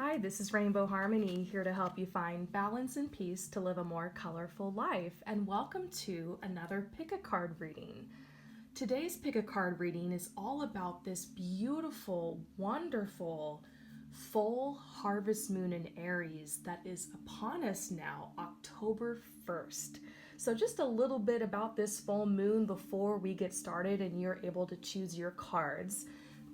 Hi, this is Rainbow Harmony, here to help you find balance and peace to live a more colorful life. And welcome to another pick a card reading. Today's pick a card reading is all about this beautiful, wonderful, full harvest moon in Aries that is upon us now, October 1st. So just a little bit about this full moon before we get started and you're able to choose your cards.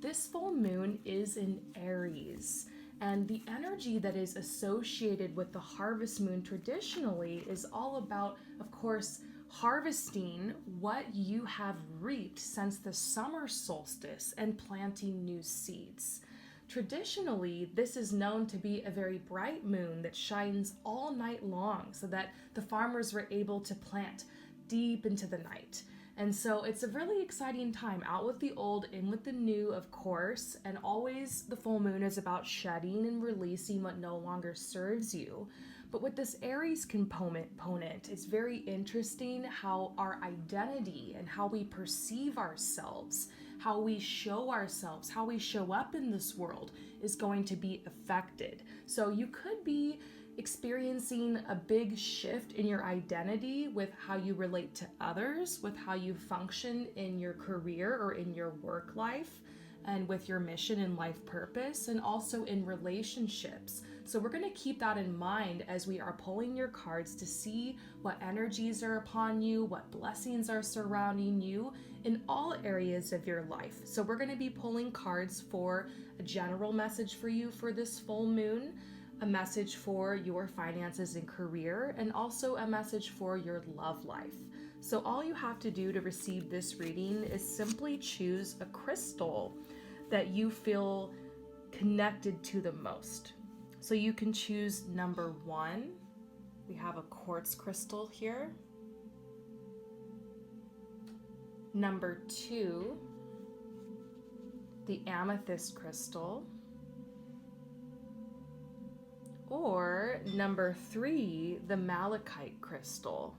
This full moon is in Aries. And the energy that is associated with the harvest moon traditionally is all about, of course, harvesting what you have reaped since the summer solstice and planting new seeds. Traditionally, this is known to be a very bright moon that shines all night long so that the farmers were able to plant deep into the night. And so it's a really exciting time, out with the old, in with the new, of course, and always the full moon is about shedding and releasing what no longer serves you. But with this Aries component, it's very interesting how our identity and how we perceive ourselves, how we show ourselves, how we show up in this world is going to be affected. So you could be experiencing a big shift in your identity with how you relate to others, with how you function in your career or in your work life, and with your mission and life purpose, and also in relationships. So we're going to keep that in mind as we are pulling your cards to see what energies are upon you, what blessings are surrounding you in all areas of your life. So we're going to be pulling cards for a general message for you for this full moon, a message for your finances and career, and also a message for your love life. So all you have to do to receive this reading is simply choose a crystal that you feel connected to the most. So you can choose number 1. We have a quartz crystal here. Number 2, the amethyst crystal. Or number 3, the malachite crystal.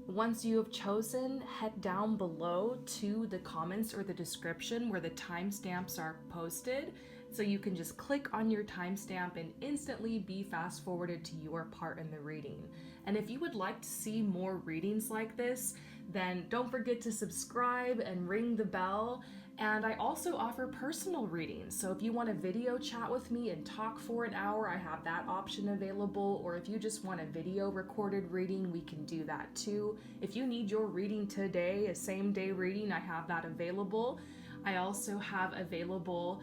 Once you have chosen, head down below to the comments or the description where the timestamps are posted, so you can just click on your timestamp and instantly be fast forwarded to your part in the reading. And if you would like to see more readings like this, then don't forget to subscribe and ring the bell. And I also offer personal readings. So if you want a video chat with me and talk for an hour, I have that option available. Or if you just want a video recorded reading, we can do that too. If you need your reading today, a same day reading, I have that available. I also have available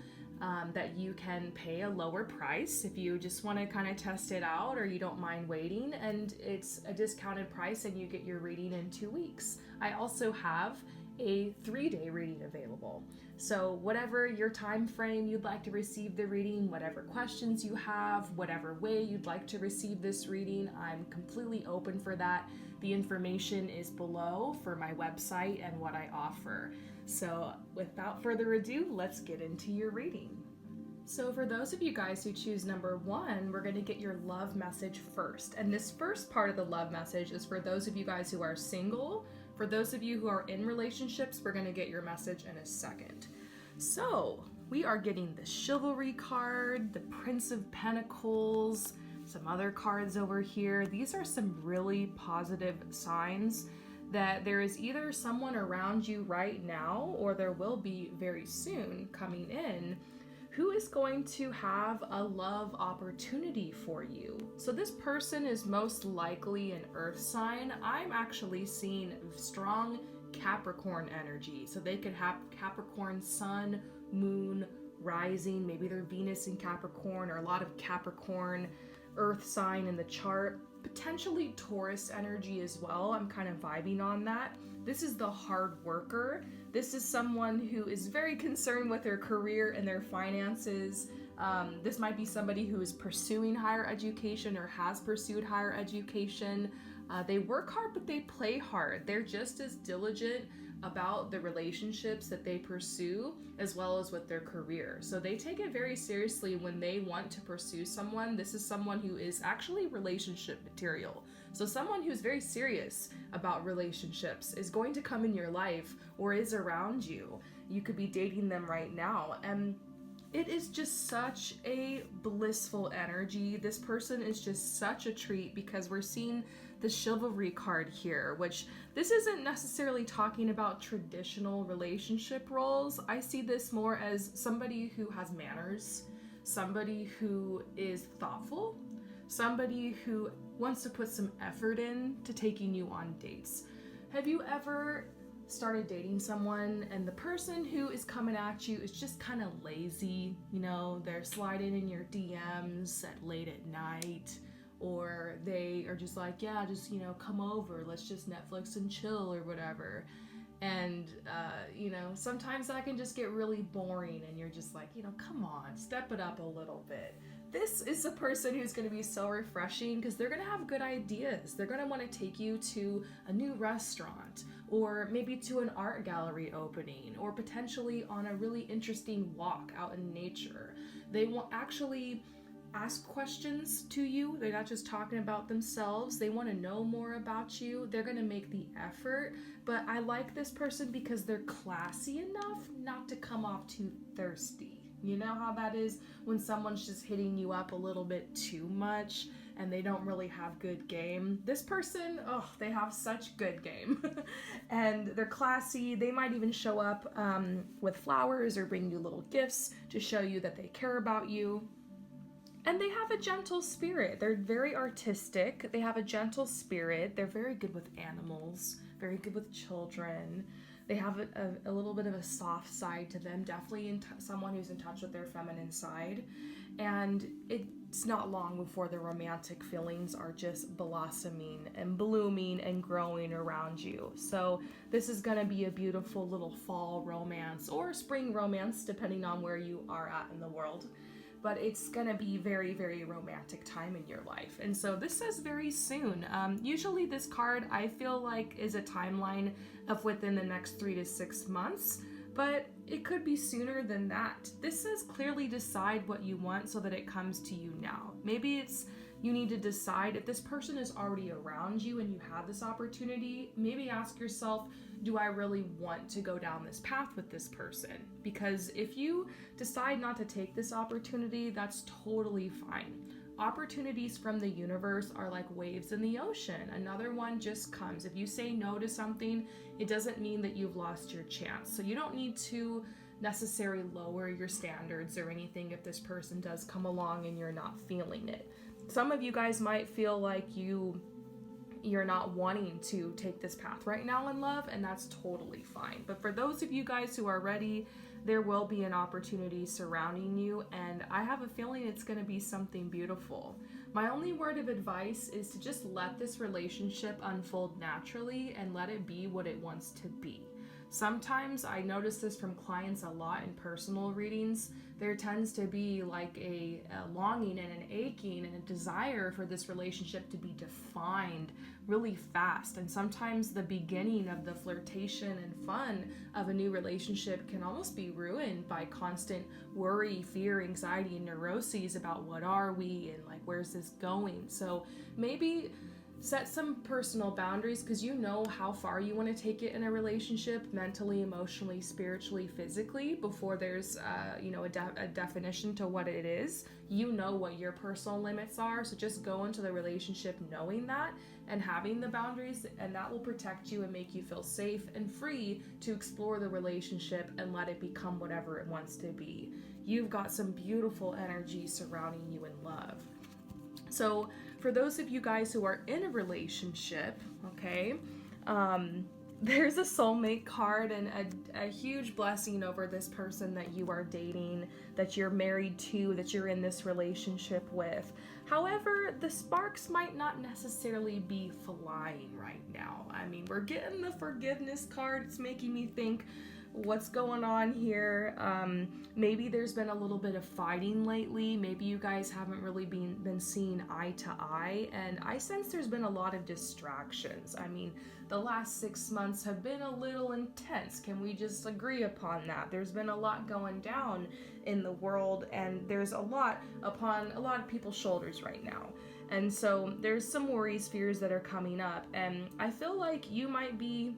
that you can pay a lower price if you just want to kind of test it out or you don't mind waiting, and it's a discounted price and you get your reading in 2 weeks. I also have a 3-day reading available. So whatever your time frame you'd like to receive the reading, whatever questions you have, whatever way you'd like to receive this reading, I'm completely open for that. The information is below for my website and what I offer. So without further ado, let's get into your reading. So for those of you guys who choose number 1, we're going to get your love message first. And this first part of the love message is for those of you guys who are single. For those of you who are in relationships, we're going to get your message in a second. So we are getting the Chivalry card, the Prince of Pentacles, some other cards over here. These are some really positive signs that there is either someone around you right now, or there will be very soon coming in, who is going to have a love opportunity for you. So this person is most likely an earth sign. I'm actually seeing strong Capricorn energy. So they could have Capricorn sun, moon, rising, maybe their Venus in Capricorn, or a lot of Capricorn earth sign in the chart. Potentially Taurus energy as well. I'm kind of vibing on that. This is the hard worker. This is someone who is very concerned with their career and their finances. This might be somebody who is pursuing higher education or has pursued higher education. They work hard, but they play hard. They're just as diligent about the relationships that they pursue as well as with their career. So they take it very seriously when they want to pursue someone. This is someone who is actually relationship material. So someone who's very serious about relationships is going to come in your life or is around you. You could be dating them right now. And It is just such a blissful energy. This person is just such a treat because we're seeing the chivalry card here, which this isn't necessarily talking about traditional relationship roles. I see this more as somebody who has manners, somebody who is thoughtful, somebody who wants to put some effort in to taking you on dates. Have you ever started dating someone and the person who is coming at you is just kind of lazy? You know, they're sliding in your DMs at late at night, or they are just like, yeah, just, you know, come over, let's just Netflix and chill or whatever. And, you know, sometimes that can just get really boring and you're just like, you know, come on, step it up a little bit. This is a person who's going to be so refreshing because they're going to have good ideas. They're going to want to take you to a new restaurant, or maybe to an art gallery opening, or potentially on a really interesting walk out in nature. They will actually ask questions to you. They're not just talking about themselves. They want to know more about you. They're going to make the effort. But I like this person because they're classy enough not to come off too thirsty. You know how that is when someone's just hitting you up a little bit too much and they don't really have good game. This person, oh, they have such good game. And they're classy. They might even show up with flowers or bring you little gifts to show you that they care about you. And they have a gentle spirit. They're very artistic. They have a gentle spirit. They're very good with animals, very good with children. They have a little bit of a soft side to them, definitely someone who's in touch with their feminine side. And it's not long before the romantic feelings are just blossoming and blooming and growing around you. So this is going to be a beautiful little fall romance or spring romance, depending on where you are at in the world. But it's going to be very, very romantic time in your life. And so this says very soon. Usually this card, I feel like, is a timeline of within the next 3 to 6 months, but it could be sooner than that. This says clearly decide what you want so that it comes to you now. Maybe it's you need to decide if this person is already around you and you have this opportunity. Maybe ask yourself, do I really want to go down this path with this person? Because if you decide not to take this opportunity, that's totally fine. Opportunities from the universe are like waves in the ocean. Another one just comes. If you say no to something, it doesn't mean that you've lost your chance. So you don't need to necessarily lower your standards or anything if this person does come along and you're not feeling it. Some of you guys might feel like you're not wanting to take this path right now in love, and that's totally fine. But for those of you guys who are ready, there will be an opportunity surrounding you, and I have a feeling it's going to be something beautiful. My only word of advice is to just let this relationship unfold naturally and let it be what it wants to be. Sometimes I notice this from clients a lot in personal readings. There tends to be like a longing and an aching and a desire for this relationship to be defined really fast. And sometimes the beginning of the flirtation and fun of a new relationship can almost be ruined by constant worry, fear, anxiety, and neuroses about what are we and like where's this going. So maybe set some personal boundaries because you know how far you want to take it in a relationship, mentally, emotionally, spiritually, physically, before there's a definition to what it is. You know what your personal limits are, so just go into the relationship knowing that and having the boundaries, and that will protect you and make you feel safe and free to explore the relationship and let it become whatever it wants to be. You've got some beautiful energy surrounding you in love. So for those of you guys who are in a relationship, okay, there's a soulmate card and a huge blessing over this person that you are dating, that you're married to, that you're in this relationship with. However, the sparks might not necessarily be flying right now. I mean, we're getting the forgiveness card. It's making me think, what's going on here? Maybe there's been a little bit of fighting lately. Maybe you guys haven't really been seeing eye to eye, and I sense there's been a lot of distractions. I mean, the last 6 months have been a little intense. Can we just agree upon that? There's been a lot going down in the world, and there's a lot upon a lot of people's shoulders right now. And so there's some worries, fears that are coming up, and I feel like you might be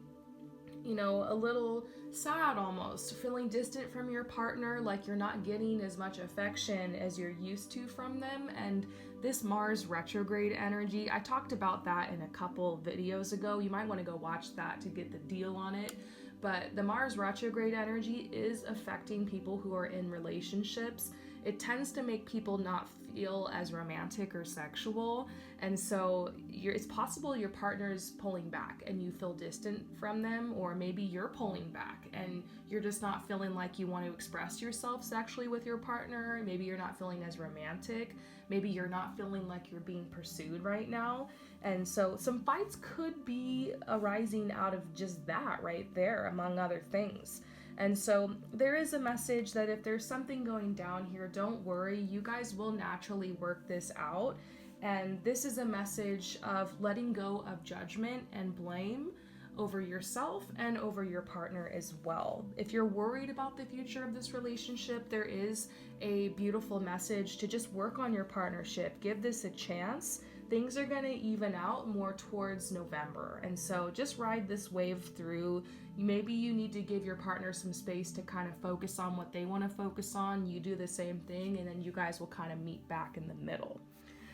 a little sad almost, feeling distant from your partner, like you're not getting as much affection as you're used to from them. And this Mars retrograde energy, I talked about that in a couple videos ago. You might want to go watch that to get the deal on it. But the Mars retrograde energy is affecting people who are in relationships. It tends to make people not feel as romantic or sexual. And so it's possible your partner's pulling back and you feel distant from them, or maybe you're pulling back and you're just not feeling like you want to express yourself sexually with your partner. Maybe you're not feeling as romantic. Maybe you're not feeling like you're being pursued right now. And so some fights could be arising out of just that right there, among other things. And so there is a message that if there's something going down here, don't worry, you guys will naturally work this out. And this is a message of letting go of judgment and blame over yourself and over your partner as well. If you're worried about the future of this relationship, there is a beautiful message to just work on your partnership. Give this a chance. Things are going to even out more towards November. And so just ride this wave through. Maybe you need to give your partner some space to kind of focus on what they want to focus on. You do the same thing, and then you guys will kind of meet back in the middle.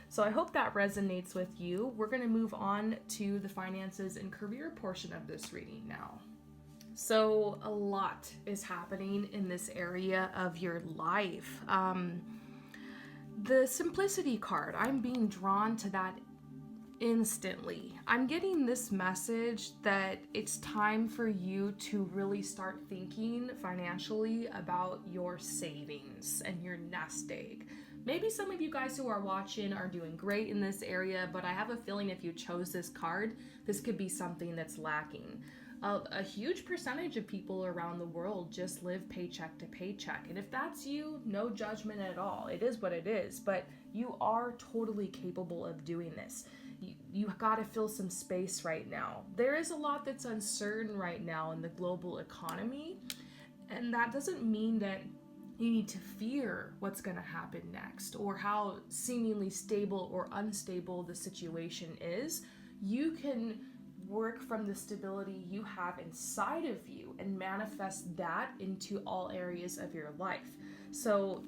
So I hope that resonates with you. We're going to move on to the finances and career portion of this reading now. So a lot is happening in this area of your life. The simplicity card, I'm being drawn to that instantly. I'm getting this message that it's time for you to really start thinking financially about your savings and your nest egg. Maybe some of you guys who are watching are doing great in this area, but I have a feeling if you chose this card, this could be something that's lacking. A huge percentage of people around the world just live paycheck to paycheck. And if that's you, no judgment at all. It is what it is, but you are totally capable of doing this. You got to fill some space right now. There is a lot that's uncertain right now in the global economy, and that doesn't mean that you need to fear what's going to happen next or how seemingly stable or unstable the situation is. You can work from the stability you have inside of you and manifest that into all areas of your life. So,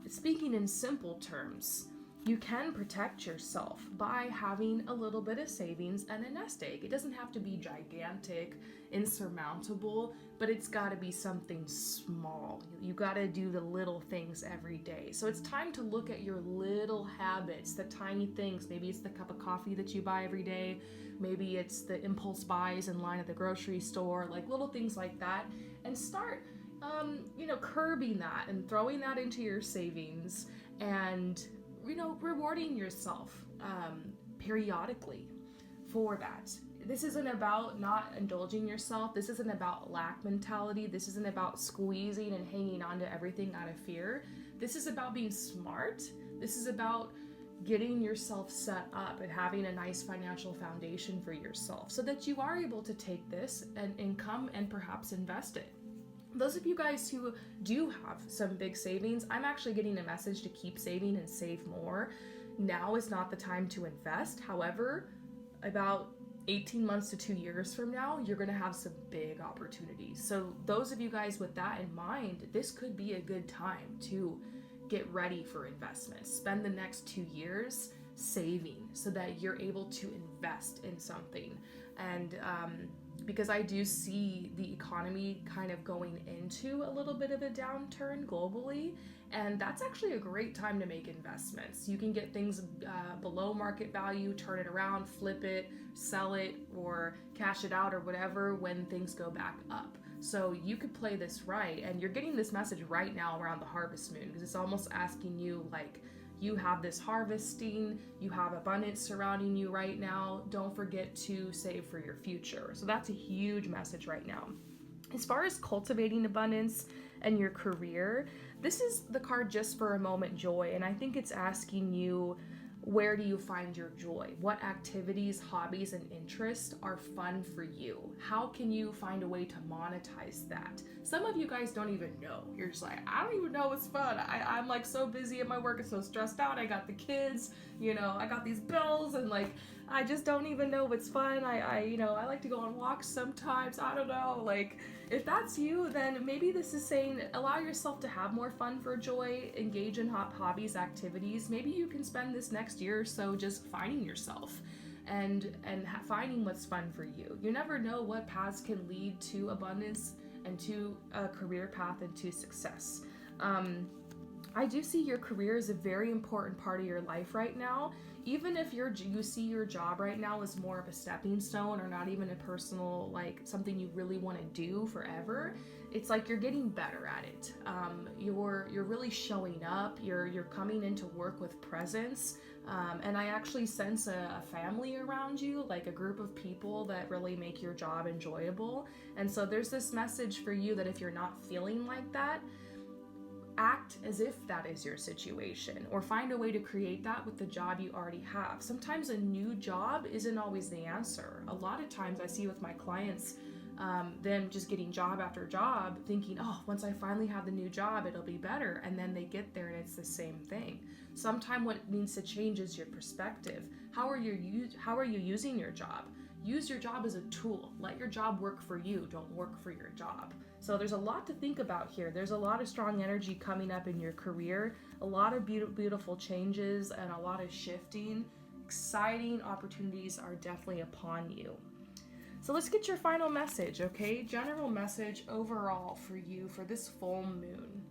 speaking in simple terms, you can protect yourself by having a little bit of savings and a nest egg. It doesn't have to be gigantic, insurmountable, but it's got to be something small. You got to do the little things every day. So it's time to look at your little habits, the tiny things. Maybe it's the cup of coffee that you buy every day. Maybe it's the impulse buys in line at the grocery store, like little things like that, and start curbing that and throwing that into your savings and rewarding yourself periodically for that. This isn't about not indulging yourself. This isn't about lack mentality. This isn't about squeezing and hanging on to everything out of fear. This is about being smart. This is about getting yourself set up and having a nice financial foundation for yourself so that you are able to take this and income and perhaps invest it. Those of you guys who do have some big savings, I'm actually getting a message to keep saving and save more. Now is not the time to invest. However, about 18 months to 2 years from now, you're going to have some big opportunities. So those of you guys with that in mind, this could be a good time to get ready for investments. Spend the next 2 years saving so that you're able to invest in something. And because I do see the economy kind of going into a little bit of a downturn globally, and that's actually a great time to make investments. You can get things below market value, turn it around, flip it, sell it, or cash it out or whatever when things go back up. So you could play this right, and you're getting this message right now around the harvest moon, because it's almost asking you, like, you have this harvesting, you have abundance surrounding you right now. Don't forget to save for your future. So that's a huge message right now. As far as cultivating abundance and your career, this is the card Just for a Moment Joy, and I think it's asking you, where do you find your joy? What activities, hobbies, and interests are fun for you? How can you find a way to monetize that? Some of you guys don't even know. You're just like, I don't even know what's fun. I'm like so busy at my work and so stressed out. I got the kids, I got these bills, and like I just don't even know what's fun. I like to go on walks sometimes. I don't know. Like, if that's you, then maybe this is saying allow yourself to have more fun for joy, engage in hobbies, activities. Maybe you can spend this next year or so just finding yourself and finding what's fun for you. You never know what paths can lead to abundance and to a career path and to success. I do see your career as a very important part of your life right now. Even if you see your job right now as more of a stepping stone or not even a personal, like something you really want to do forever, it's like you're getting better at it. You're really showing up. You're coming into work with presence. And I actually sense a family around you, like a group of people that really make your job enjoyable. And so there's this message for you that if you're not feeling like that, act as if that is your situation, or find a way to create that with the job you already have. Sometimes a new job isn't always the answer. A lot of times I see with my clients, them just getting job after job thinking, oh, once I finally have the new job, it'll be better. And then they get there and it's the same thing. Sometimes what needs to change is your perspective. How are you using your job? Use your job as a tool. Let your job work for you. Don't work for your job. So there's a lot to think about here. There's a lot of strong energy coming up in your career, a lot of beautiful changes and a lot of shifting. Exciting opportunities are definitely upon you. So let's get your final message, okay? General message overall for you for this full moon.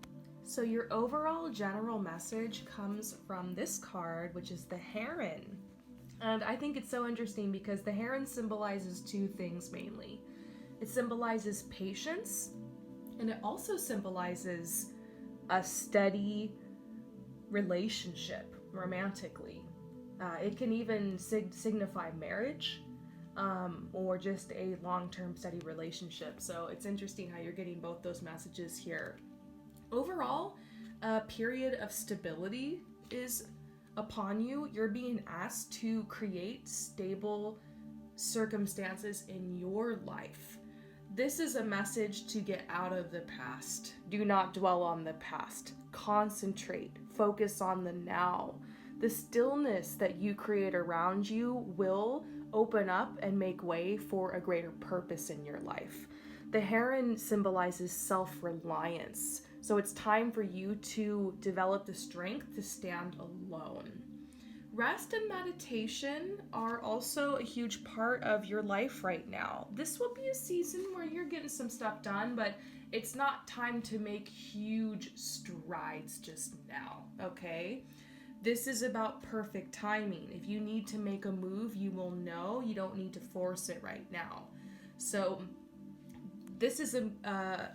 So your overall general message comes from this card, which is the Heron. And I think it's so interesting because the Heron symbolizes two things mainly. It symbolizes patience, and it also symbolizes a steady relationship romantically. It can even signify marriage, or just a long-term steady relationship. So it's interesting how you're getting both those messages here. Overall, a period of stability is upon you. You're being asked to create stable circumstances in your life. This is a message to get out of the past. Do not dwell on the past. Concentrate. Focus on the now. The stillness that you create around you will open up and make way for a greater purpose in your life. The Heron symbolizes self-reliance. So it's time for you to develop the strength to stand alone. Rest and meditation are also a huge part of your life right now. This will be a season where you're getting some stuff done, but it's not time to make huge strides just now, okay? This is about perfect timing. If you need to make a move, you will know. You don't need to force it right now. So this is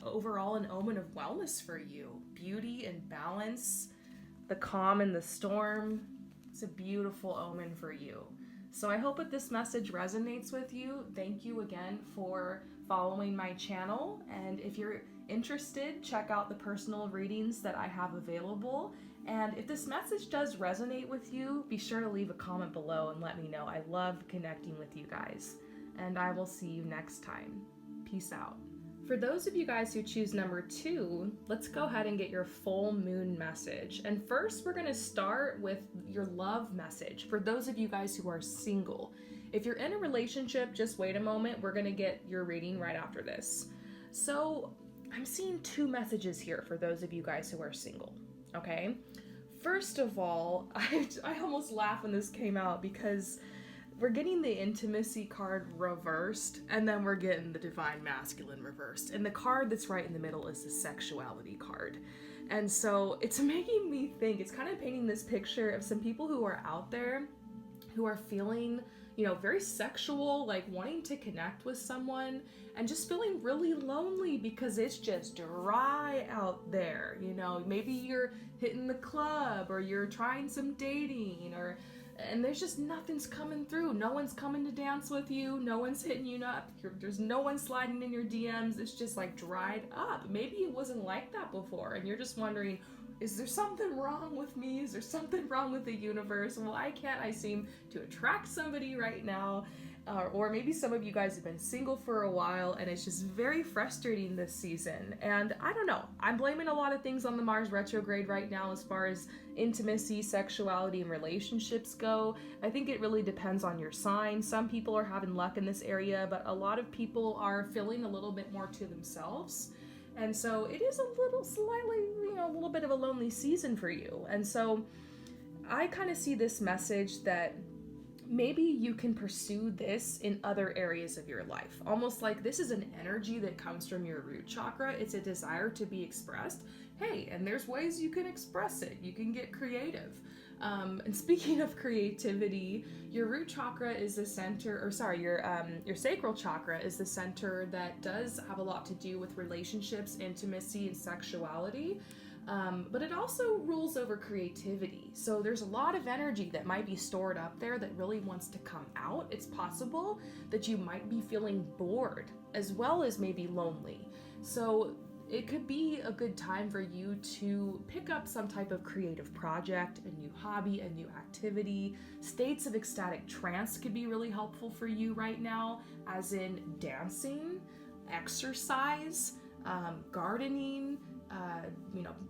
overall an omen of wellness for you. Beauty and balance, the calm in the storm. It's a beautiful omen for you. So I hope that this message resonates with you. Thank you again for following my channel. And if you're interested, check out the personal readings that I have available. And if this message does resonate with you, be sure to leave a comment below and let me know. I love connecting with you guys. And I will see you next time. Peace out. For those of you guys who choose number 2, let's go ahead and get your full moon message. And first, we're going to start with your love message. For those of you guys who are single, if you're in a relationship, just wait a moment. We're going to get your reading right after this. So I'm seeing 2 messages here for those of you guys who are single, okay? First of all, I almost laughed when this came out because we're getting the intimacy card reversed, and then we're getting the divine masculine reversed. And the card that's right in the middle is the sexuality card. And so it's making me think, it's kind of painting this picture of some people who are out there who are feeling, very sexual, like wanting to connect with someone and just feeling really lonely because it's just dry out there. Maybe you're hitting the club or you're trying some dating and there's just nothing's coming through. No one's coming to dance with you. No one's hitting you up. There's no one sliding in your DMs. It's just like dried up. Maybe it wasn't like that before and you're just wondering, is there something wrong with me? Is there something wrong with the universe? Why can't I seem to attract somebody right now? or maybe some of you guys have been single for a while and it's just very frustrating this season. And I don't know, I'm blaming a lot of things on the Mars retrograde right now as far as intimacy, sexuality, and relationships go. I think it really depends on your sign. Some people are having luck in this area, but a lot of people are feeling a little bit more to themselves. And so it is a little bit of a lonely season for you. And so I kind of see this message that maybe you can pursue this in other areas of your life. Almost like this is an energy that comes from your root chakra. It's a desire to be expressed. Hey, and there's ways you can express it. You can get creative. And speaking of creativity, your root chakra is the center, your sacral chakra is the center that does have a lot to do with relationships, intimacy, and sexuality. But it also rules over creativity. So there's a lot of energy that might be stored up there that really wants to come out. It's possible that you might be feeling bored as well as maybe lonely. So it could be a good time for you to pick up some type of creative project, a new hobby, a new activity. States of ecstatic trance could be really helpful for you right now, as in dancing, exercise, gardening,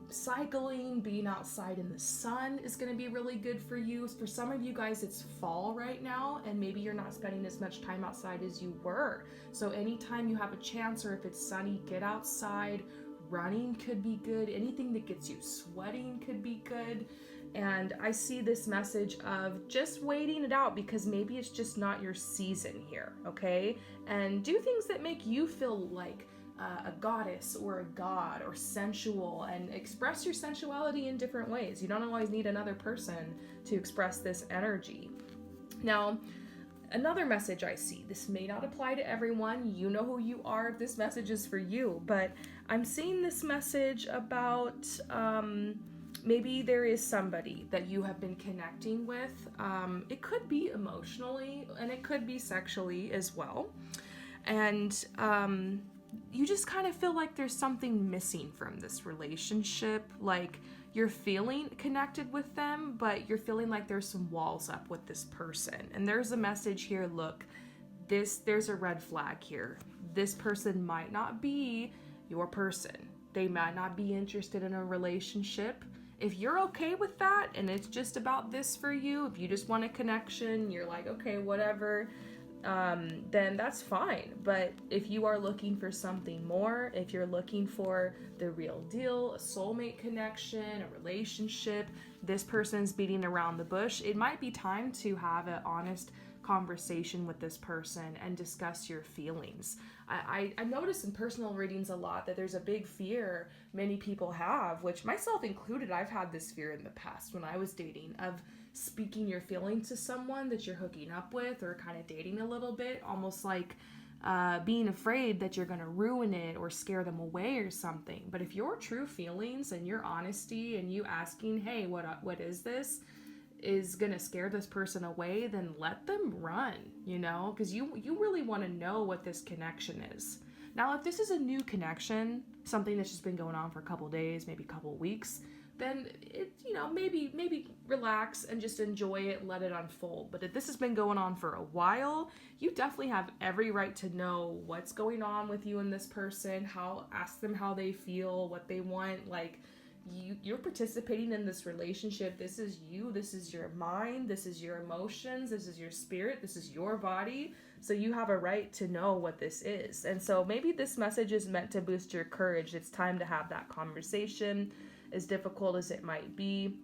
cycling, being outside in the sun is going to be really good for you. For some of you guys, it's fall right now, and maybe you're not spending as much time outside as you were. So anytime you have a chance, or if it's sunny, get outside. Running could be good. Anything that gets you sweating could be good. And I see this message of just waiting it out, because maybe it's just not your season here, okay? And do things that make you feel like a goddess or a god or sensual, and express your sensuality in different ways. You don't always need another person to express this energy. Now, another message I see, this may not apply to everyone, you know who you are if this message is for you, but I'm seeing this message about maybe there is somebody that you have been connecting with. It could be emotionally, and it could be sexually as well. And you just kind of feel like there's something missing from this relationship. Like you're feeling connected with them, but you're feeling like there's some walls up with this person. And there's a message here, look, there's a red flag here. This person might not be your person. They might not be interested in a relationship. If you're okay with that, and it's just about this for you, if you just want a connection, you're like, okay, whatever, then that's fine. But if you are looking for something more, if you're looking for the real deal, a soulmate connection, a relationship, this person's beating around the bush, it might be time to have an honest conversation with this person and discuss your feelings. I notice in personal readings a lot that there's a big fear many people have, which myself included. I've had this fear in the past when I was dating, of speaking your feelings to someone that you're hooking up with or kind of dating a little bit, almost like being afraid that you're going to ruin it or scare them away or something. But if your true feelings and your honesty and you asking, hey, what is this, is going to scare this person away, then let them run, because you really want to know what this connection is. Now, if this is a new connection, something that's just been going on for a couple days, maybe a couple weeks, then it, maybe relax and just enjoy it, let it unfold. But if this has been going on for a while, you definitely have every right to know what's going on with you and this person, ask them how they feel, what they want. Like, you're participating in this relationship. This is you, this is your mind, this is your emotions, this is your spirit, this is your body. So you have a right to know what this is. And so maybe this message is meant to boost your courage. It's time to have that conversation, as difficult as it might be.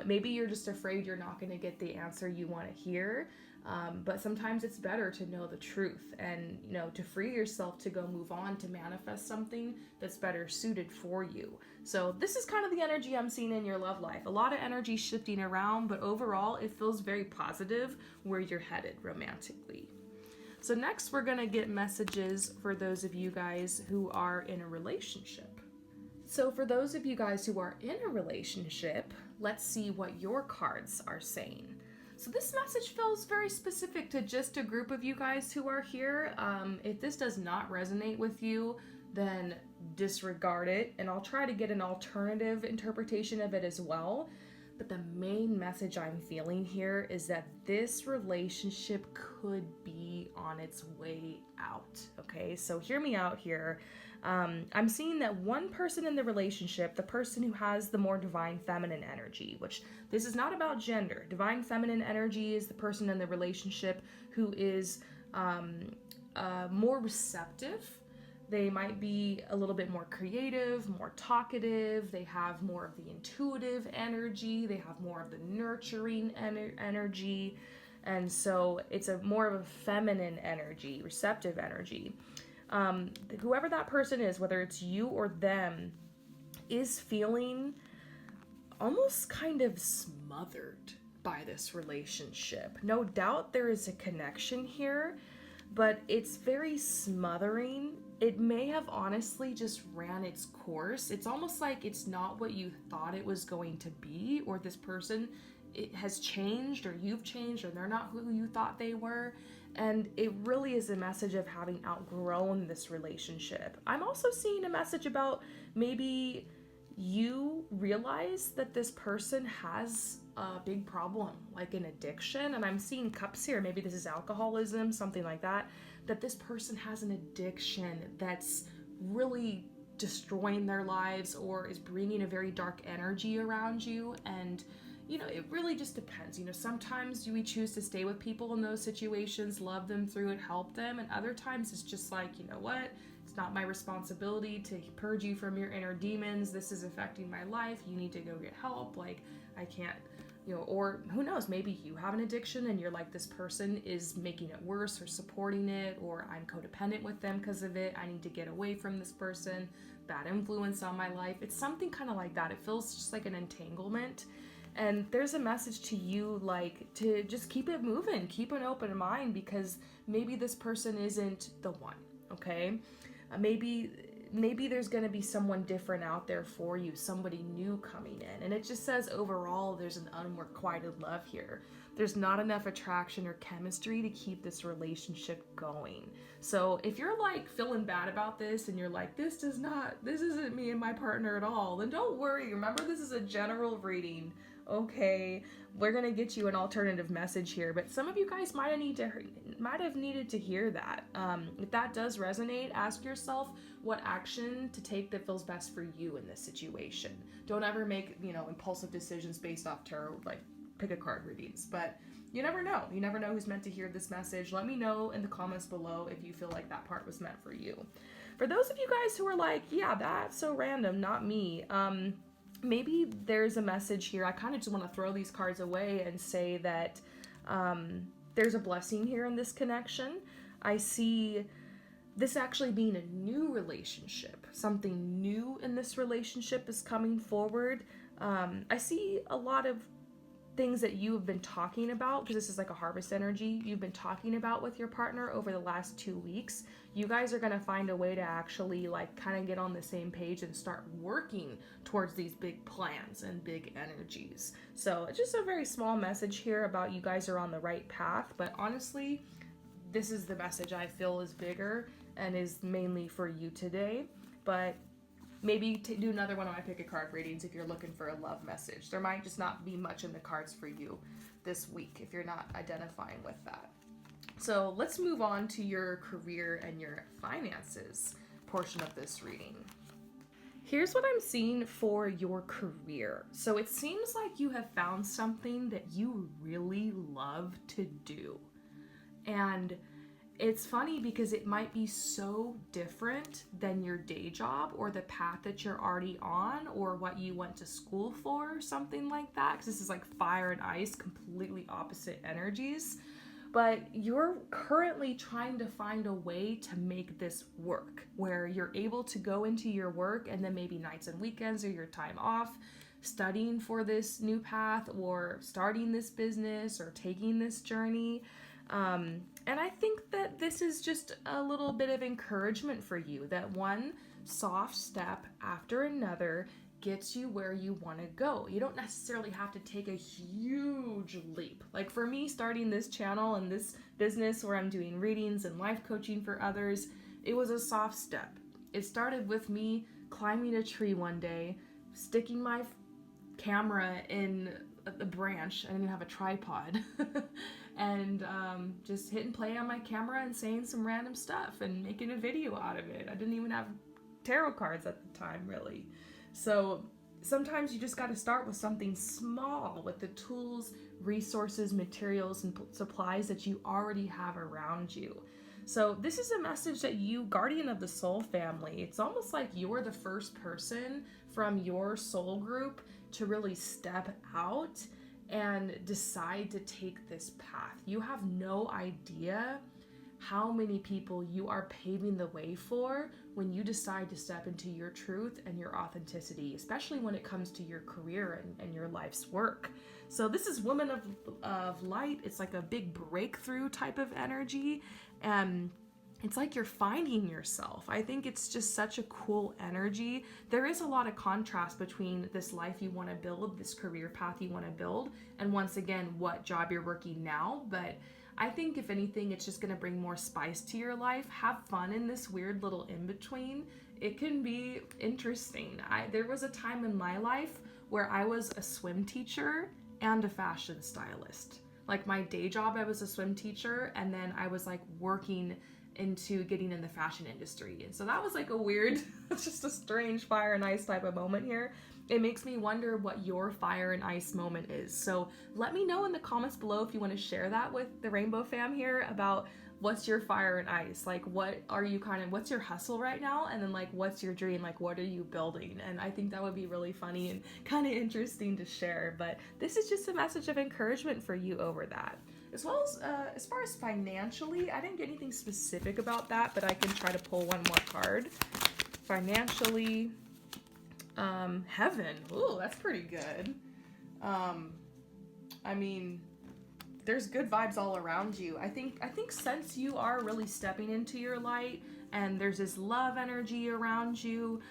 Maybe you're just afraid you're not going to get the answer you want to hear. But sometimes it's better to know the truth and, to free yourself to go move on, to manifest something that's better suited for you. So this is kind of the energy I'm seeing in your love life. A lot of energy shifting around, but overall it feels very positive where you're headed romantically. So next we're going to get messages for those of you guys who are in a relationship. So for those of you guys who are in a relationship, let's see what your cards are saying. So this message feels very specific to just a group of you guys who are here. If this does not resonate with you, then disregard it, and I'll try to get an alternative interpretation of it as well. But the main message I'm feeling here is that this relationship could be on its way out. Okay, so hear me out here. I'm seeing that one person in the relationship, the person who has the more divine feminine energy, which this is not about gender. Divine feminine energy is the person in the relationship who is more receptive. They might be a little bit more creative, more talkative. They have more of the intuitive energy. They have more of the nurturing energy. And so it's a more of a feminine energy, receptive energy. Whoever that person is, whether it's you or them, is feeling almost kind of smothered by this relationship. No doubt there is a connection here, but it's very smothering. It may have honestly just ran its course. It's almost like it's not what you thought it was going to be, or this person, it has changed, or you've changed, or they're not who you thought they were. And it really is a message of having outgrown this relationship. I'm also seeing a message about maybe you realize that this person has a big problem, like an addiction. And I'm seeing cups here. Maybe this is alcoholism, something like that. That this person has an addiction that's really destroying their lives or is bringing a very dark energy around you. And it really just depends. Sometimes we choose to stay with people in those situations, love them through it, help them. And other times it's just like, you know what? It's not my responsibility to purge you from your inner demons. This is affecting my life. You need to go get help. Like, I can't, or who knows, maybe you have an addiction and you're like, this person is making it worse or supporting it, or I'm codependent with them because of it. I need to get away from this person. Bad influence on my life. It's something kind of like that. It feels just like an entanglement. And there's a message to you, like, to just keep it moving, keep an open mind, because maybe this person isn't the one, okay? Maybe there's going to be someone different out there for you, somebody new coming in. And it just says overall there's an unrequited love here. There's not enough attraction or chemistry to keep this relationship going. So if you're like feeling bad about this and you're like, this isn't me and my partner at all, then don't worry. Remember, this is a general reading. Okay, we're gonna get you an alternative message here, but some of you guys might have needed to hear that. If that does resonate, ask yourself what action to take that feels best for you in this situation. Don't ever make impulsive decisions based off tarot, like pick a card readings. But you never know. You never know who's meant to hear this message. Let me know in the comments below if you feel like that part was meant for you. For those of you guys who are like, yeah, that's so random, not me. Maybe there's a message here. I kind of just want to throw these cards away and say that there's a blessing here in this connection. I see this actually being a new relationship. Something new in this relationship is coming forward. I see a lot of things that you have been talking about, because this is like a harvest energy, you've been talking about with your partner over the last 2 weeks. You guys are going to find a way to actually like kind of get on the same page and start working towards these big plans and big energies. So it's just a very small message here about you guys are on the right path. But honestly, this is the message I feel is bigger and is mainly for you today. But maybe do another one of my pick a card readings if you're looking for a love message. There might just not be much in the cards for you this week if you're not identifying with that. So let's move on to your career and your finances portion of this reading. Here's what I'm seeing for your career. So it seems like you have found something that you really love to do. And it's funny because it might be so different than your day job or the path that you're already on or what you went to school for, something like that. Because this is like fire and ice, completely opposite energies. But you're currently trying to find a way to make this work, where you're able to go into your work and then maybe nights and weekends or your time off, studying for this new path or starting this business or taking this journey. And I think that this is just a little bit of encouragement for you, that one soft step after another gets you where you want to go. You don't necessarily have to take a huge leap. Like for me, starting this channel and this business where I'm doing readings and life coaching for others, it was a soft step. It started with me climbing a tree one day, sticking my camera in a branch. I didn't have a tripod. And just hitting play on my camera and saying some random stuff and making a video out of it. I didn't even have tarot cards at the time, really. So sometimes you just got to start with something small, with the tools, resources, materials, and supplies that you already have around you. So this is a message that you, guardian of the soul family, it's almost like you're the first person from your soul group to really step out and decide to take this path. You have no idea how many people you are paving the way for when you decide to step into your truth and your authenticity, especially when it comes to your career and your life's work. So this is Woman of Light. It's like a big breakthrough type of energy, and it's like you're finding yourself. I think it's just such a cool energy. There is a lot of contrast between this life you want to build, this career path you want to build, and once again, what job you're working now. But I think if anything, it's just going to bring more spice to your life. Have fun in this weird little in-between. It can be interesting. There was a time in my life where I was a swim teacher and a fashion stylist. Like my day job, I was a swim teacher, and then I was like working into getting in the fashion industry. And so that was like a weird, it's just a strange fire and ice type of moment here. It makes me wonder what your fire and ice moment is. So let me know in the comments below if you want to share that with the Rainbow Fam here about what's your fire and ice. Like what are you what's your hustle right now? And then like what's your dream? Like what are you building? And I think that would be really funny and kind of interesting to share. But this is just a message of encouragement for you over that. As well as far as financially, I didn't get anything specific about that, but I can try to pull one more card. Financially, heaven. Ooh, that's pretty good. I mean, there's good vibes all around you. I think since you are really stepping into your light and there's this love energy around you,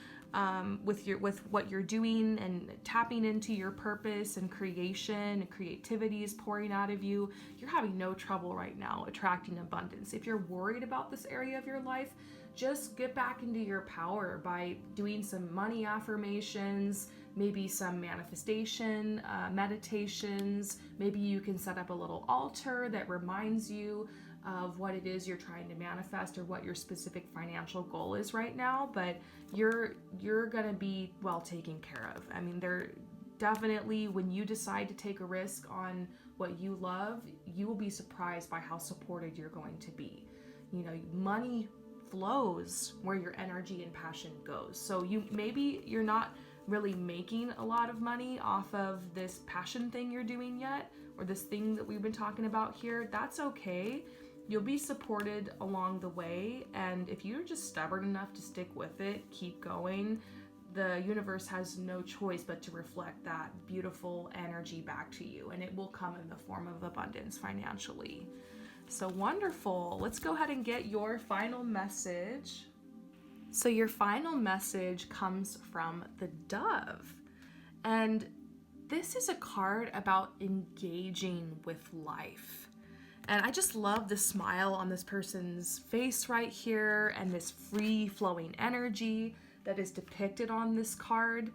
with what you're doing and tapping into your purpose and creation and creativity is pouring out of you, you're having no trouble right now attracting abundance. If you're worried about this area of your life, just get back into your power by doing some money affirmations, maybe some manifestation meditations. Maybe you can set up a little altar that reminds you of what it is you're trying to manifest or what your specific financial goal is right now, but you're gonna be well taken care of. I mean, there definitely, when you decide to take a risk on what you love, you will be surprised by how supported you're going to be. You know, money flows where your energy and passion goes. So maybe you're not really making a lot of money off of this passion thing you're doing yet, or this thing that we've been talking about here. That's okay. You'll be supported along the way, and if you're just stubborn enough to stick with it, keep going, the universe has no choice but to reflect that beautiful energy back to you, and it will come in the form of abundance financially. So wonderful. Let's go ahead and get your final message. So your final message comes from the Dove, and this is a card about engaging with life. And I just love the smile on this person's face right here and this free-flowing energy that is depicted on this card.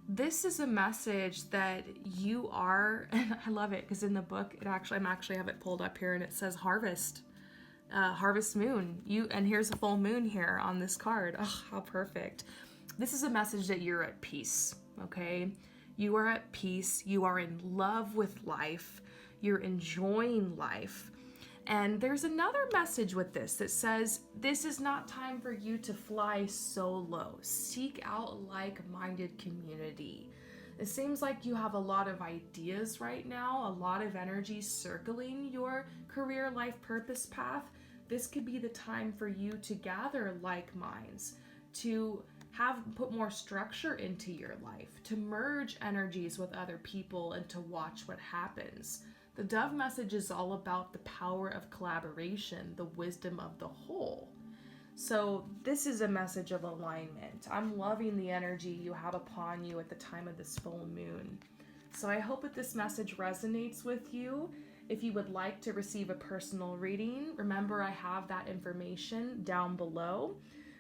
This is a message that you are, and I love it because in the book, I actually have it pulled up here and it says harvest moon. And here's a full moon here on this card. Oh, how perfect. This is a message that you're at peace, okay? You are at peace. You are in love with life. You're enjoying life. And there's another message with this that says, this is not time for you to fly solo. Seek out like-minded community. It seems like you have a lot of ideas right now, a lot of energy circling your career life purpose path. This could be the time for you to gather like minds, to put more structure into your life, to merge energies with other people and to watch what happens. The Dove message is all about the power of collaboration, the wisdom of the whole. So this is a message of alignment. I'm loving the energy you have upon you at the time of this full moon. So I hope that this message resonates with you. If you would like to receive a personal reading, remember I have that information down below.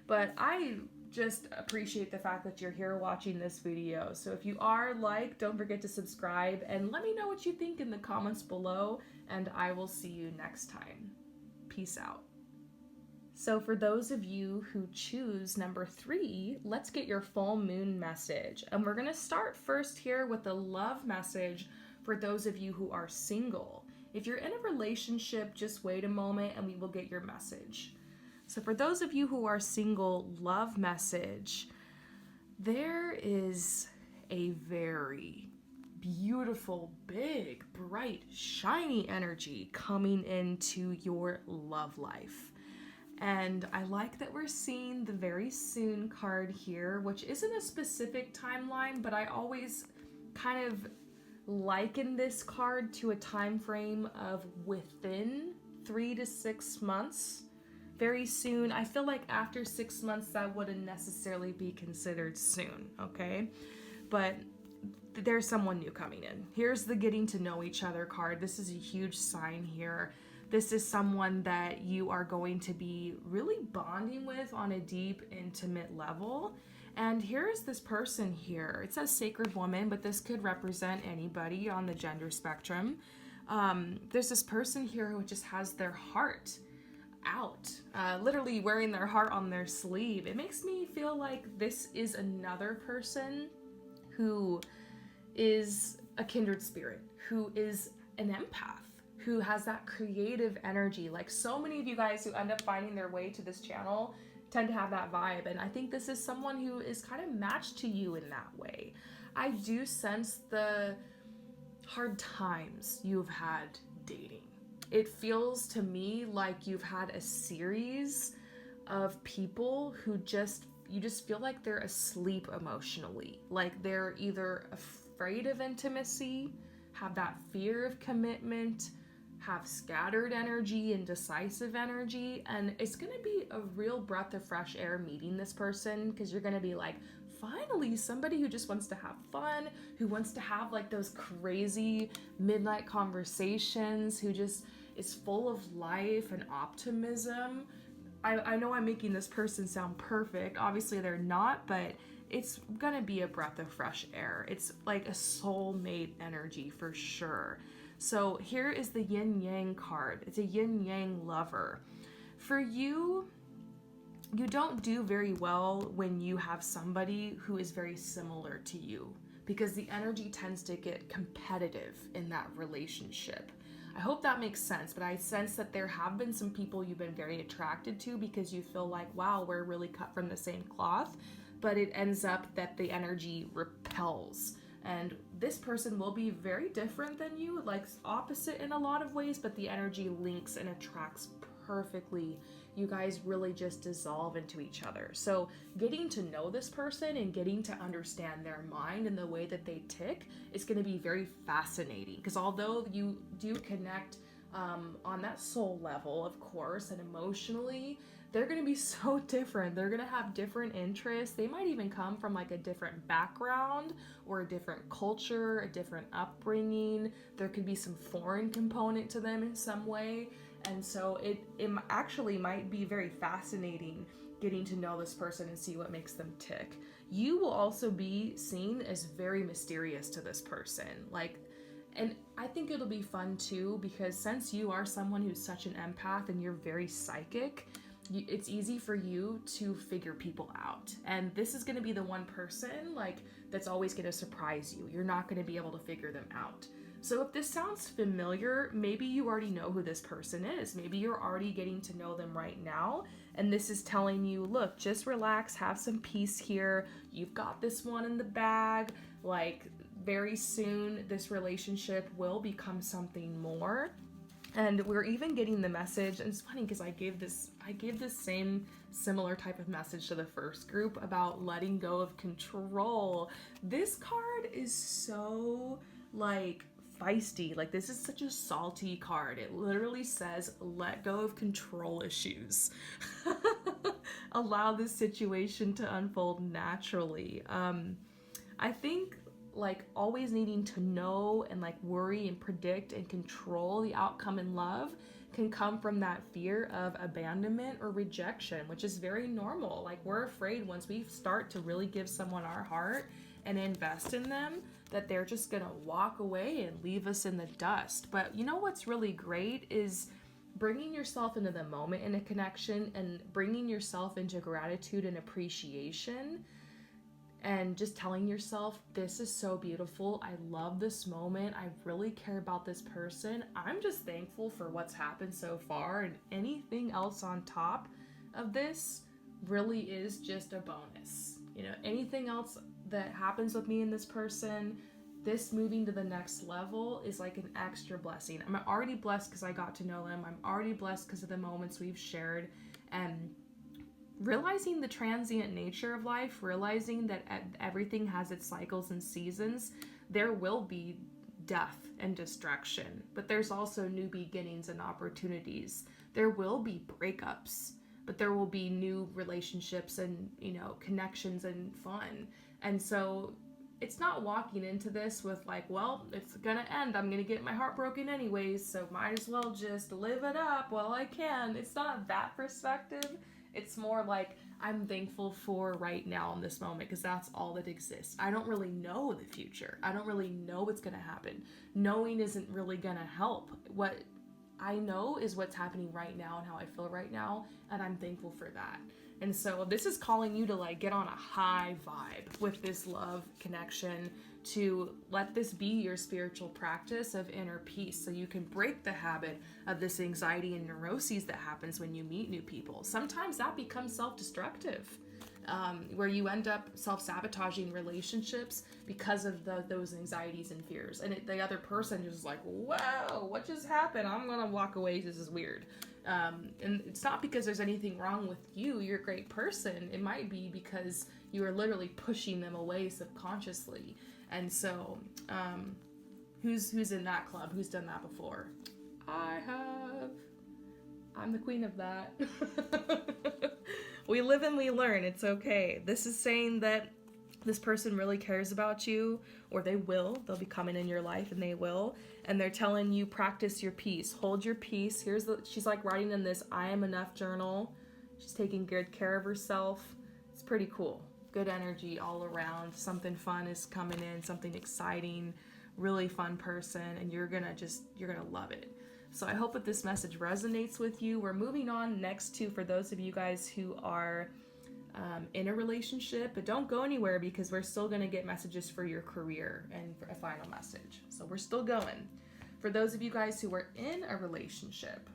But I just appreciate the fact that you're here watching this video. So if you are, don't forget to subscribe and let me know what you think in the comments below, and I will see you next time. Peace out. So for those of you who choose number 3, let's get your full moon message. And we're going to start first here with the love message for those of you who are single. If you're in a relationship, just wait a moment and we will get your message. So for those of you who are single, love message, there is a very beautiful, big, bright, shiny energy coming into your love life. And I like that we're seeing the very soon card here, which isn't a specific timeline, but I always kind of liken this card to a time frame of within 3 to 6 months. Very soon. I feel like after 6 months that wouldn't necessarily be considered soon, okay? But there's someone new coming in. Here's the getting to know each other card. This is a huge sign here. This is someone that you are going to be really bonding with on a deep, intimate level. And here's this person here. It says sacred woman, but this could represent anybody on the gender spectrum. There's this person here who just has their heart out, literally wearing their heart on their sleeve. It makes me feel like this is another person who is a kindred spirit, who is an empath, who has that creative energy. Like so many of you guys who end up finding their way to this channel tend to have that vibe, and I think this is someone who is kind of matched to you in that way. I do sense the hard times you've had dating. It feels to me like you've had a series of people who you just feel like they're asleep emotionally. Like they're either afraid of intimacy, have that fear of commitment, have scattered energy, indecisive energy, and it's gonna be a real breath of fresh air meeting this person, because you're gonna be like, finally, somebody who just wants to have fun, who wants to have like those crazy midnight conversations, who just is full of life and optimism. I know I'm making this person sound perfect. Obviously they're not, but it's gonna be a breath of fresh air. It's like a soulmate energy for sure. So here is the yin yang card. It's a yin yang lover. For you, you don't do very well when you have somebody who is very similar to you, because the energy tends to get competitive in that relationship. I hope that makes sense, but I sense that there have been some people you've been very attracted to because you feel like, wow, we're really cut from the same cloth, but it ends up that the energy repels. And this person will be very different than you, like opposite in a lot of ways, but the energy links and attracts perfectly. You guys really just dissolve into each other. So getting to know this person and getting to understand their mind and the way that they tick is going to be very fascinating, because although you do connect on that soul level, of course, and emotionally, they're going to be so different. They're going to have different interests. They might even come from like a different background or a different culture, a different upbringing. There could be some foreign component to them in some way. And so it actually might be very fascinating getting to know this person and see what makes them tick. You will also be seen as very mysterious to this person. And I think it'll be fun too, because since you are someone who's such an empath and you're very psychic, it's easy for you to figure people out. And this is going to be the one person that's always going to surprise you. You're not going to be able to figure them out. So if this sounds familiar, maybe you already know who this person is. Maybe you're already getting to know them right now, and this is telling you, look, just relax, have some peace here. You've got this one in the bag. Very soon this relationship will become something more. And we're even getting the message, and it's funny because I gave this same similar type of message to the first group about letting go of control. This card is so feisty. This is such a salty card. It literally says let go of control issues. Allow this situation to unfold naturally. I think like always needing to know and like worry and predict and control the outcome in love can come from that fear of abandonment or rejection, which is very normal. Like we're afraid once we start to really give someone our heart and invest in them that they're just gonna walk away and leave us in the dust. But you know what's really great is bringing yourself into the moment in a connection and bringing yourself into gratitude and appreciation and just telling yourself, this is so beautiful. I love this moment. I really care about this person. I'm just thankful for what's happened so far, and anything else on top of this really is just a bonus. You know, anything else that happens with me and this person, this moving to the next level is like an extra blessing. I'm already blessed because I got to know them. I'm already blessed because of the moments we've shared, and realizing the transient nature of life, realizing that everything has its cycles and seasons. There will be death and destruction, but there's also new beginnings and opportunities. There will be breakups, but there will be new relationships and, you know, connections and fun. And so it's not walking into this with like, well, it's gonna end. I'm gonna get my heart broken anyways, so might as well just live it up while I can. It's not that perspective. It's more like, I'm thankful for right now in this moment because that's all that exists. I don't really know the future. I don't really know what's going to happen. Knowing isn't really going to help. What I know is what's happening right now and how I feel right now, and I'm thankful for that. And so this is calling you to like get on a high vibe with this love connection, to let this be your spiritual practice of inner peace so you can break the habit of this anxiety and neuroses that happens when you meet new people. Sometimes that becomes self-destructive, where you end up self-sabotaging relationships because of those anxieties and fears. And the other person is like, whoa, what just happened? I'm gonna walk away, this is weird. And it's not because there's anything wrong with you. You're a great person. It might be because you are literally pushing them away subconsciously. And so, who's in that club? Who's done that before? I have. I'm the queen of that. We live and we learn. It's okay. This is saying that this person really cares about you, or they will. They'll be coming in your life, and they will. And they're telling you, practice your peace. Hold your peace. She's like writing in this I am enough journal. She's taking good care of herself. It's pretty cool. Good energy all around. Something fun is coming in, something exciting, really fun person, and you're gonna love it. So I hope that this message resonates with you. We're moving on next to, for those of you guys who are in a relationship, but don't go anywhere because we're still gonna get messages for your career and for a final message. So we're still going. For those of you guys who are in a relationship,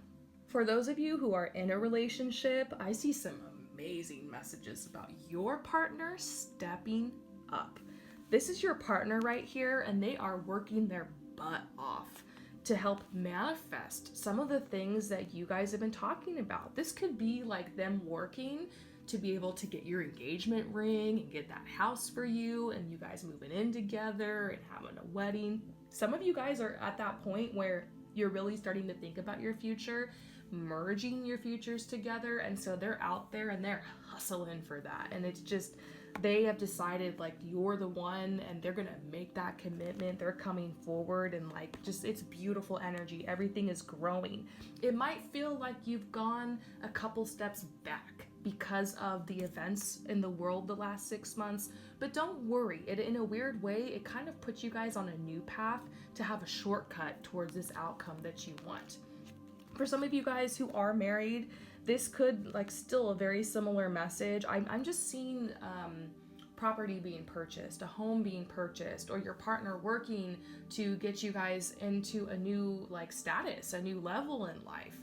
I see some amazing messages about your partner stepping up. This is your partner right here, and they are working their butt off to help manifest some of the things that you guys have been talking about. This could be like them working to be able to get your engagement ring and get that house for you, and you guys moving in together and having a wedding. Some of you guys are at that point where you're really starting to think about your future, merging your futures together, and so they're out there and they're hustling for that. And it's just, they have decided like you're the one, and they're gonna make that commitment. They're coming forward, and like just, it's beautiful energy. Everything is growing. It might feel like you've gone a couple steps back because of the events in the world the last 6 months, but don't worry. It, in a weird way, it kind of puts you guys on a new path to have a shortcut towards this outcome that you want. For some of you guys who are married, this could like still a very similar message. I'm just seeing property being purchased, a home being purchased, or your partner working to get you guys into a new like status, a new level in life.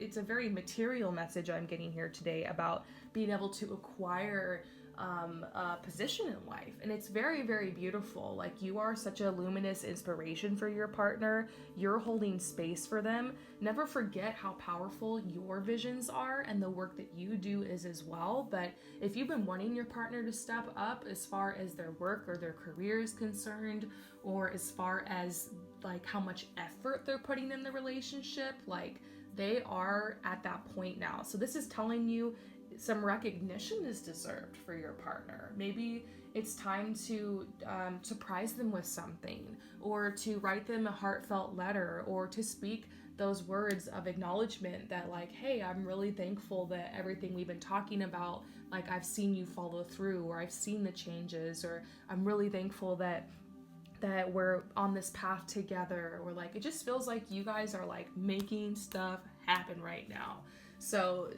It's a very material message I'm getting here today about being able to acquire a position in life, and it's very, very beautiful. Like, you are such a luminous inspiration for your partner. You're holding space for them. Never forget how powerful your visions are, and the work that you do is as well. But if you've been wanting your partner to step up as far as their work or their career is concerned, or as far as like how much effort they're putting in the relationship, like they are at that point now. So this is telling you some recognition is deserved for your partner. Maybe It's time to surprise them with something, or to write them a heartfelt letter, or to speak those words of acknowledgement that like, hey, I'm really thankful that everything we've been talking about, like I've seen you follow through, or I've seen the changes, or I'm really thankful that we're on this path together, or like it just feels like you guys are like making stuff happen right now. So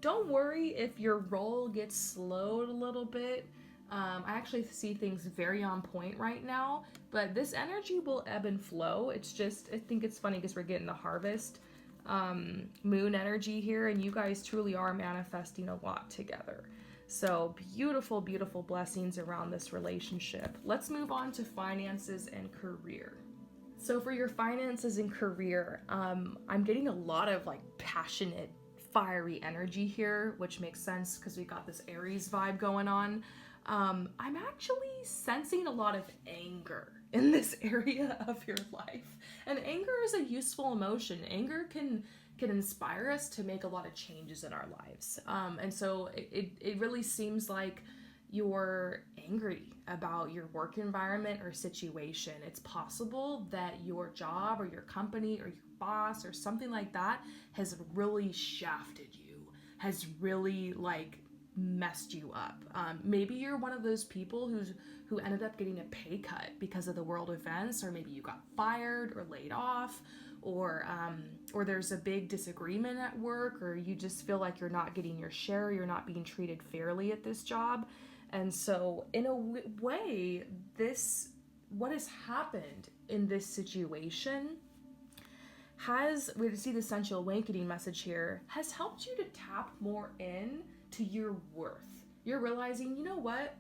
don't worry if your roll gets slowed a little bit. I actually see things very on point right now, but this energy will ebb and flow. It's just, I think it's funny because we're getting the harvest moon energy here, and you guys truly are manifesting a lot together. So beautiful, beautiful blessings around this relationship. Let's move on to finances and career. So for your finances and career, I'm getting a lot of like passionate, fiery energy here, which makes sense because we got this Aries vibe going on. I'm actually sensing a lot of anger in this area of your life. And anger is a useful emotion. Anger can inspire us to make a lot of changes in our lives. And so it really seems like you're angry about your work environment or situation. It's possible that your job or your company or your boss or something like that has really shafted you, has really like messed you up. Maybe you're one of those people who ended up getting a pay cut because of the world events, or maybe you got fired or laid off, or there's a big disagreement at work, or you just feel like you're not getting your share, you're not being treated fairly at this job. And so in a way, what has happened in this situation we see the essential awakening message here, has helped you to tap more in to your worth. You're realizing, you know what?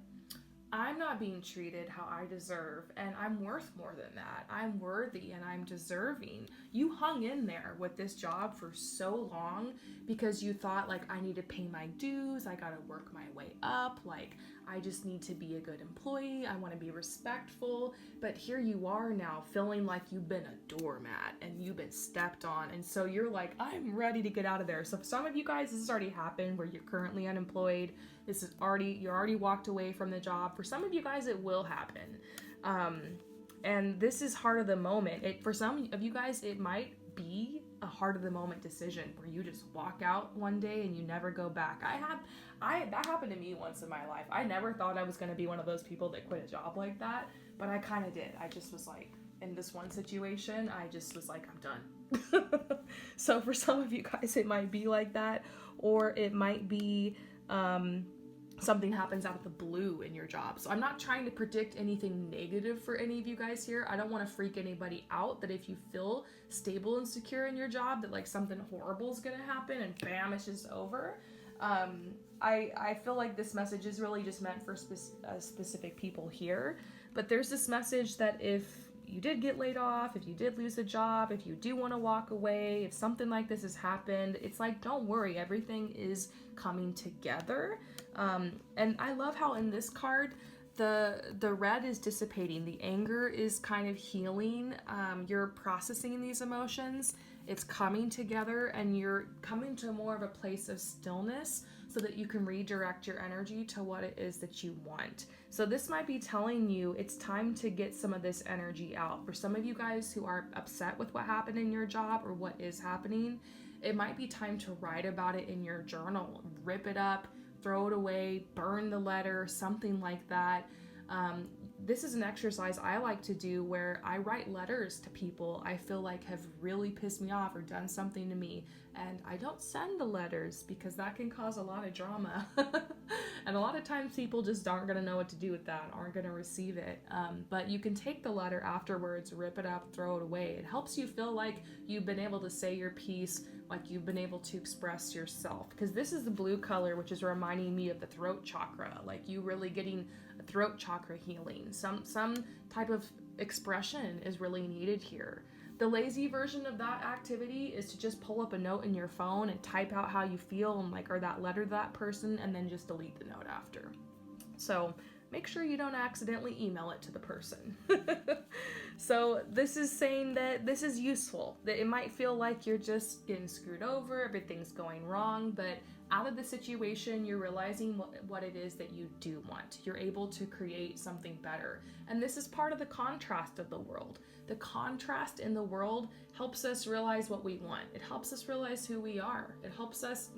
I'm not being treated how I deserve, and I'm worth more than that. I'm worthy and I'm deserving. You hung in there with this job for so long because you thought like, I need to pay my dues, I gotta work my way up, like I just need to be a good employee, I wanna be respectful. But here you are now feeling like you've been a doormat and you've been stepped on, and so you're like, I'm ready to get out of there. So for some of you guys, this has already happened where you're currently unemployed. You're already walked away from the job. For some of you guys, it will happen. And this is heart of the moment. For some of you guys, it might be a heart of the moment decision where you just walk out one day and you never go back. That happened to me once in my life. I never thought I was going to be one of those people that quit a job like that, but I kind of did. I just was like, in this one situation, I just was like, I'm done. So for some of you guys, it might be like that, or it might be something happens out of the blue in your job. So I'm not trying to predict anything negative for any of you guys here. I don't want to freak anybody out that if you feel stable and secure in your job, that like something horrible is going to happen and bam, it's just over. I feel like this message is really just meant for specific people here. But there's this message that if you did get laid off, if you did lose a job, if you do want to walk away, if something like this has happened, it's like, don't worry, everything is coming together. And I love how in this card, the red is dissipating, the anger is kind of healing, you're processing these emotions, it's coming together, and you're coming to more of a place of stillness so that you can redirect your energy to what it is that you want. So this might be telling you it's time to get some of this energy out. For some of you guys who are upset with what happened in your job or what is happening, it might be time to write about it in your journal, rip it up, throw it away, burn the letter, something like that. This is an exercise I like to do where I write letters to people I feel like have really pissed me off or done something to me, and I don't send the letters because that can cause a lot of drama. And a lot of times people just aren't going to know what to do with that, aren't going to receive it. But you can take the letter afterwards, rip it up, throw it away. It helps you feel like you've been able to say your piece, like you've been able to express yourself. Because this is the blue color, which is reminding me of the throat chakra, like you really getting a throat chakra healing. Some type of expression is really needed here. The lazy version of that activity is to just pull up a note in your phone and type out how you feel and like, or that letter to that person, and then just delete the note after. So make sure you don't accidentally email it to the person. So this is saying that this is useful, that it might feel like you're just getting screwed over, everything's going wrong, but out of the situation, you're realizing what it is that you do want. You're able to create something better. And this is part of the contrast of the world. The contrast in the world helps us realize what we want. It helps us realize who we are. It helps us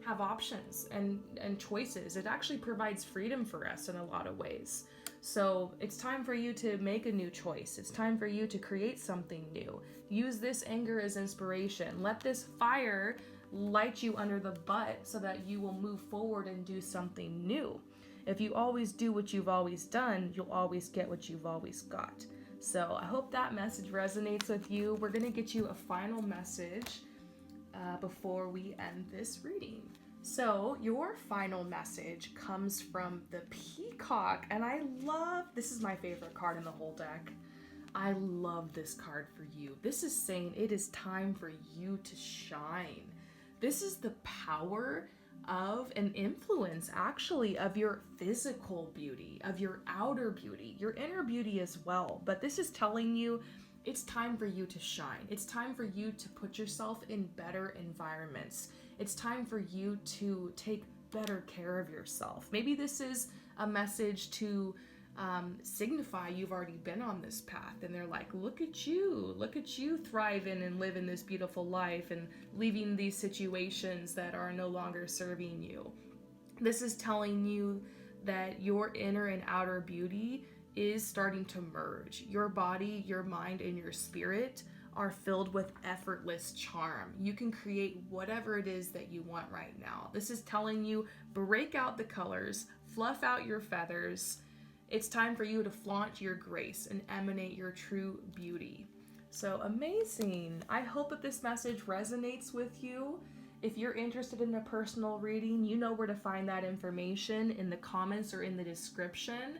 have options and choices. It actually provides freedom for us in a lot of ways. So it's time for you to make a new choice. It's time for you to create something new. Use this anger as inspiration. Let this fire light you under the butt so that you will move forward and do something new. If you always do what you've always done, you'll always get what you've always got. So I hope that message resonates with you. We're going to get you a final message before we end this reading. So your final message comes from the Peacock, and this is my favorite card in the whole deck. I love this card for you. This is saying it is time for you to shine. This is the power of an influence, actually, of your physical beauty, of your outer beauty, your inner beauty as well. But this is telling you it's time for you to shine. It's time for you to put yourself in better environments. It's time for you to take better care of yourself. Maybe this is a message to signify you've already been on this path, and they're like, look at you thriving and living this beautiful life and leaving these situations that are no longer serving you. This is telling you that your inner and outer beauty is starting to merge. Your body, your mind, and your spirit are filled with effortless charm. You can create whatever it is that you want right now. This is telling you, break out the colors, fluff out your feathers. It's time for you to flaunt your grace and emanate your true beauty. So amazing. I hope that this message resonates with you. If you're interested in a personal reading, you know where to find that information in the comments or in the description.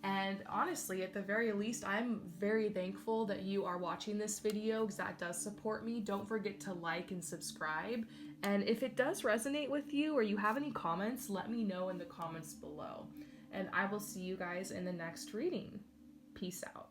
And honestly, at the very least, I'm very thankful that you are watching this video because that does support me. Don't forget to like and subscribe. And if it does resonate with you or you have any comments, let me know in the comments below. And I will see you guys in the next reading. Peace out.